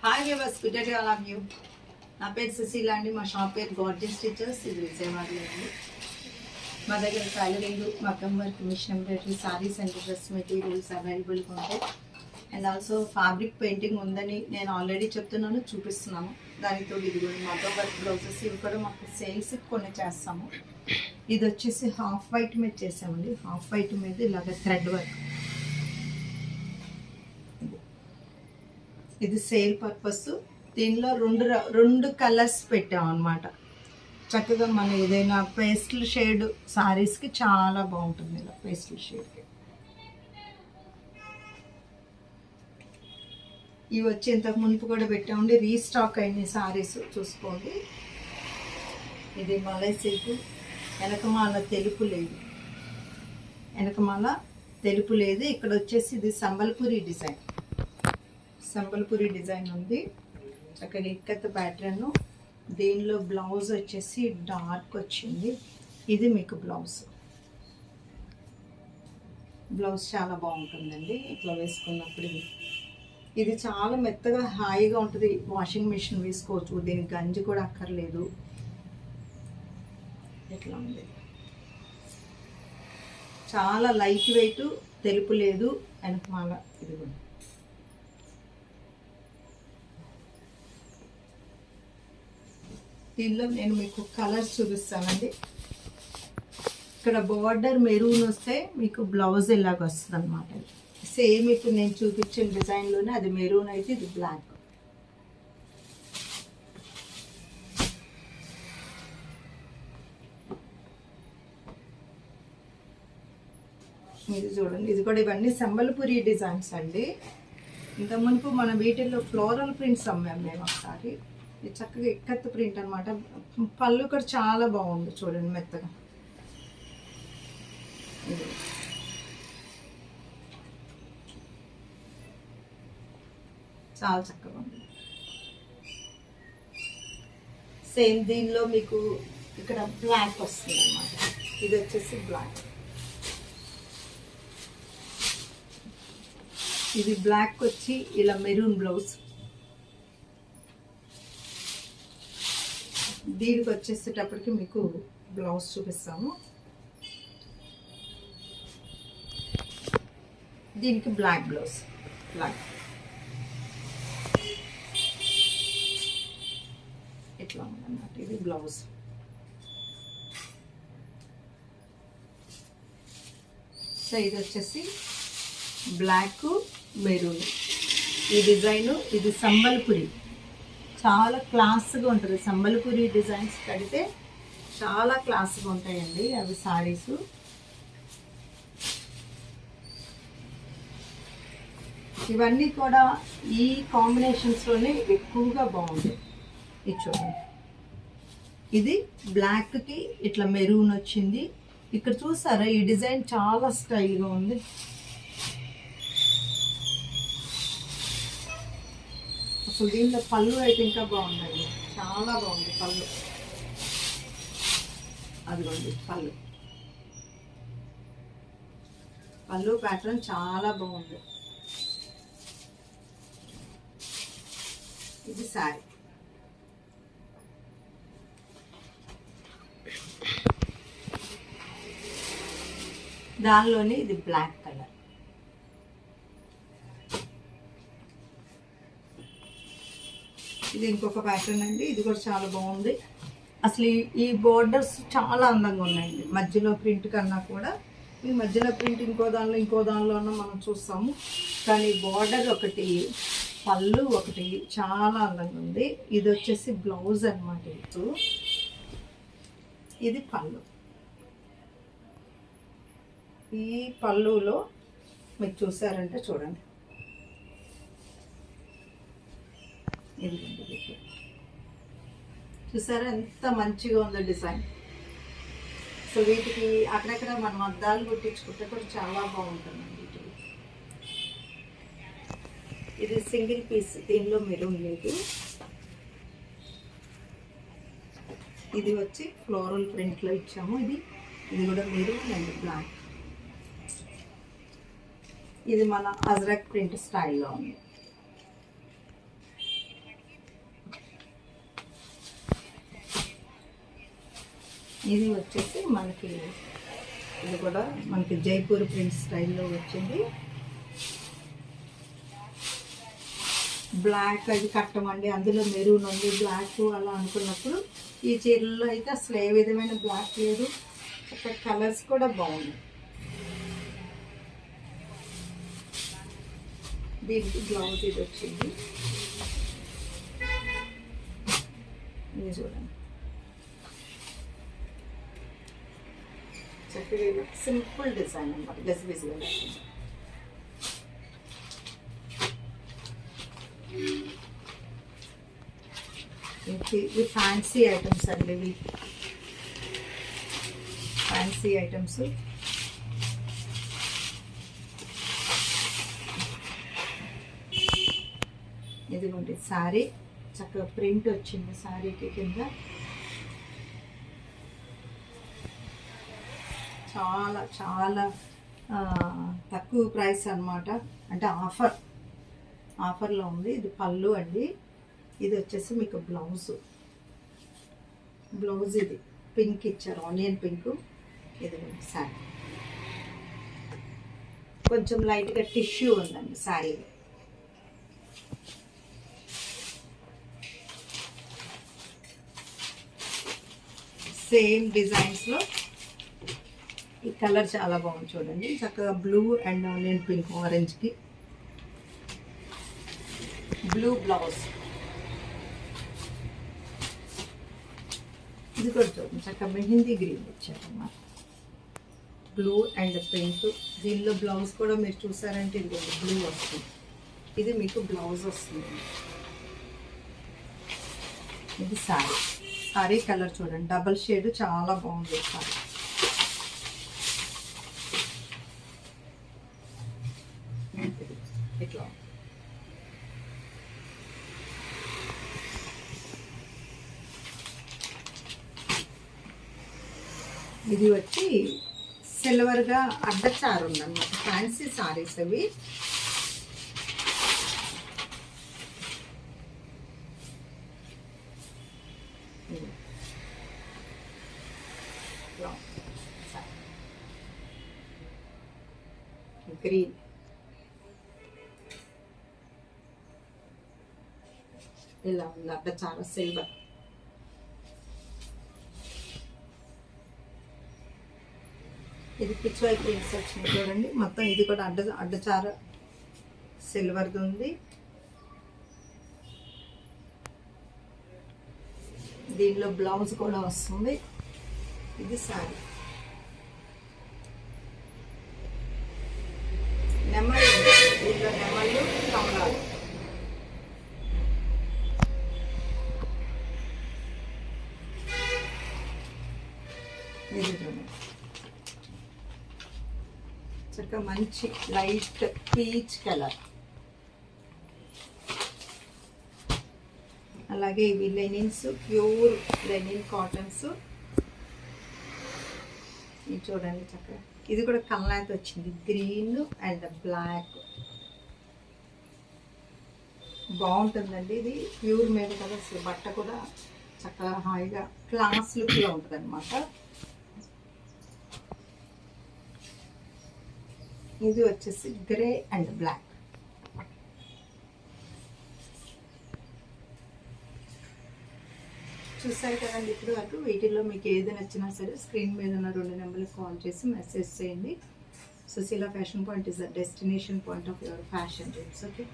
Hi viewers, good day to all of you. నా పేరు సుశీల అండి. మా షాప్ పేరు గార్జియస్ స్టిచెస్. ఇది విజయవాడలో అండి. మా దగ్గర టైలరింగ్, మగ్గం work, machine embroidery, saris and dress materials అవైలబుల్గా ఉంటాయి. అండ్ ఆల్సో ఫ్యాబ్రిక్ పెయింటింగ్ ఉందని నేను ఆల్రెడీ చెప్తున్నాను, చూపిస్తున్నాను. దానితో ఇది కూడా మగ్గం వర్క్ బ్లౌజెస్ ఇవి కూడా మాకు సేల్స్ కొన్ని చేస్తాము. ఇది వచ్చేసి హాఫ్ వైట్ మీద చేసామండి. హాఫ్ వైట్ మీద ఇలాగ థ్రెడ్ వర్క్. ఇది సేల్ పర్పస్. దీనిలో రెండు కలర్స్ పెట్టాం అన్నమాట. చక్కగా మనం ఏదైనా పేస్టల్ షేడ్ సారీస్కి చాలా బాగుంటుంది. ఇలా పేస్టల్ షేడ్కి ఇవి వచ్చి ఇంతకు మునుపు కూడా పెట్టామండి. రీస్టాక్ అయిన సారీస్ చూసుకోండి. ఇది మలై సిల్క్. వెనకమాల తెలుపు లేదు, వెనకమాల తెలుపు లేదు. ఇక్కడ వచ్చేసి ఇది సంబల్పూరి డిజైన్. సంబల్పూరి డిజైన్ ఉంది. చక్కగా ఇక్కత్ ప్యాటర్న్. దీనిలో బ్లౌజ్ వచ్చేసి డార్క్ వచ్చింది. ఇది మీకు బ్లౌజ్ చాలా బాగుంటుందండి ఇట్లా వేసుకున్నప్పుడు. ఇది చాలా మెత్తగా హాయిగా ఉంటుంది. వాషింగ్ మిషన్ వేసుకోవచ్చు. దీనికి గంజి కూడా అక్కర్లేదు. ఇట్లా ఉంది. చాలా లైట్ వెయిట్, తెలుపు లేదు, వెనకమాల ఇది కూడా. దీనిలో నేను మీకు కలర్స్ చూపిస్తానండి. ఇక్కడ బార్డర్ మెరూన్ వస్తే మీకు బ్లౌజ్ ఇలాగ వస్తుంది అనమాట. సేమ్ ఇప్పుడు నేను చూపించిన డిజైన్లోనే అది మెరూన్ అయితే ఇది బ్లాక్. ఇది చూడండి. ఇది కూడా ఇవన్నీ సంబల్పూరి డిజైన్స్ అండి. ఇంత మునుపు మన వీటిల్లో ఫ్లోరల్ ప్రింట్స్ అమ్మాము మేము ఒకసారి. ఇది చక్కగా ఇక్కత్ ప్రింట్ అనమాట. పళ్ళు కూడా చాలా బాగుంది చూడండి, మెత్తగా. చాలా చక్కగా ఉంది. సేమ్ దీనిలో మీకు ఇక్కడ బ్లాక్ వస్తుంది అనమాట. ఇది వచ్చేసి బ్లాక్. ఇది బ్లాక్ వచ్చి ఇలా మెరూన్ బ్లౌజ్. దీనికి వచ్చేసేటప్పటికి మీకు బ్లౌజ్ చూపిస్తాము. దీనికి బ్లాక్ బ్లౌజ్, బ్లాక్ ఇట్లా ఉందన్నమాట. ఇది బ్లౌజ్. సో ఇది వచ్చేసి బ్లాక్ మెరూన్. ఈ డిజైను ఇది సంబల్పురి. చాలా క్లాస్గా ఉంటుంది. సంబల్పూరి డిజైన్స్ కడితే చాలా క్లాస్గా ఉంటాయండి అవి సారీస్. ఇవన్నీ కూడా ఈ కాంబినేషన్స్లోనే ఎక్కువగా బాగుంటాయి. ఇది చూడండి. ఇది బ్లాక్కి ఇట్లా మెరూన్ వచ్చింది. ఇక్కడ చూసారా ఈ డిజైన్ చాలా స్టైల్గా ఉంది. అసలు దీంట్లో పళ్ళు అయితే ఇంకా బాగుందండి, చాలా బాగుంది పళ్ళు. అదిగోండి పళ్ళు ప్యాటర్న్ చాలా బాగుంది. ఇది శారీ. దానిలోనే ఇది బ్లాక్ కలర్. ఇది ఇంకొక ప్యాటర్న్ అండి. ఇది కూడా చాలా బాగుంది. అసలు ఈ బోర్డర్స్ చాలా అందంగా ఉన్నాయండి. మధ్యలో ప్రింట్ కన్నా కూడా ఈ మధ్యలో ప్రింట్ ఇంకో దానిలో మనం చూస్తాము. కానీ బోర్డర్ ఒకటి, పళ్ళు ఒకటి చాలా అందంగా ఉంది. ఇది వచ్చేసి బ్లౌజ్ అనమాట. ఇది పళ్ళు. ఈ పళ్ళులో మీరు చూసారంటే చూడండి. ఇది చూసారా ఎంత మంచిగా ఉందో డిజైన్. సో వీటికి అక్కడక్కడ మనం అద్దాలు కుట్టించుకుంటే కూడా చాలా బాగుంటుందండి. వీటికి ఇది సింగిల్ పీస్. దీనిలో మెరూన్ లేదు. ఇది వచ్చి ఫ్లోరల్ ప్రింట్లో ఇచ్చాము. ఇది కూడా మెరూన్ అండ్ బ్లాక్. ఇది మన అజ్రక్ ప్రింట్ స్టైల్లో ఉంది. ఇది వచ్చేసి మనకి ఇది కూడా మనకి జైపూర్ ప్రింట్ స్టైల్లో వచ్చింది. బ్లాక్ అది కట్టమండి, అందులో మెరూన్ ఉంది, బ్లాక్ అలా అనుకున్నప్పుడు ఈ చీరల్లో అయితే అసలు ఏ విధమైన బ్లాక్ లేదు. అక్కడ కలర్స్ కూడా బాగున్నాయి. దీనికి బ్లౌజ్ ఇది వచ్చింది. ఇది చూడండి, చక్కగా సింపుల్ డిజైన్ అన్నమాట, గజిబిజిగా లేకుండా. ఇవి ఫ్యాన్సీ ఐటమ్స్ అండి, ఇవి ఫ్యాన్సీ ఐటమ్స్. ఇదిగోండి శారీ, చక్కగా ప్రింట్ వచ్చింది శారీకి కింద. చాలా చాలా తక్కువ ప్రైస్ అన్నమాట, అంటే ఆఫర్లో ఉంది. ఇది పళ్ళు అండి. ఇది వచ్చేసి మీకు బ్లౌజ్ ఇది పింక్ ఇచ్చారు, ఆనియన్ పింక్. ఇది శారీ కొంచెం లైట్గా టిష్యూ ఉందండి శారీలో. సేమ్ డిజైన్స్లో ఈ కలర్ చాలా బాగుంది చూడండి, చక్కగా బ్లూ అండ్ ఆనియన్ పింక్, ఆరెంజ్కి బ్లూ బ్లౌజ్. ఇది కూడా చూడండి, చక్కగా మెహందీ గ్రీన్ ఇచ్చారన్నమాట, బ్లూ అండ్ పింక్. దీనిలో బ్లౌజ్ కూడా మీరు చూసారంటే ఇది బ్లూ వస్తుంది. ఇది మీకు బ్లౌజ్ వస్తుంది. ఇది సారీ కలర్ చూడండి, డబల్ షేడ్, చాలా బాగుంది సారీ. ఇట్లా ఇది వచ్చి సిల్వర్గా అడ్డచారు ఉందన్నమాట, ఫ్యాన్సీ సారీస్ అవి. గ్రీన్, ఇలా ఉంది అడ్డచారు సిల్వర్. ఇది పిచ్వాయ్ ప్రింట్స్ వచ్చినాయి చూడండి, మొత్తం ఇది కూడా అడ్డచార సిల్వర్ది ఉంది. దీనిలో బ్లౌజ్ కూడా వస్తుంది. ఇది శారీ, నెమళ్ళు, దీనిలో నెమళ్ళు, కమలాలు. ఇది చూడండి, చక్కగా మంచి లైట్ పీచ్ కలర్. అలాగే ఇవి లెనిన్స్, ప్యూర్ లెనిన్ కాటన్స్. ఇది చూడండి చక్కగా, ఇది కూడా కల్లాత్ వచ్చింది, గ్రీన్ అండ్ బ్లాక్. బాగుంటుందండి, ఇది ప్యూర్ మీద కదా, అసలు బట్ట కూడా చక్కగా హాయిగా క్లాస్ లుక్లో ఉంటుంది అనమాట. ఇది వచ్చేసి గ్రే అండ్ బ్లాక్. చూసారు కదండి ఇప్పుడు వరకు. వీటిల్లో మీకు ఏది నచ్చినా సరే స్క్రీన్ మీద ఉన్న 2 నెంబర్లకు కాల్ చేసి మెసేజ్ చేయండి. Sushila fashion point is the destination point of your fashion dreams. Okay.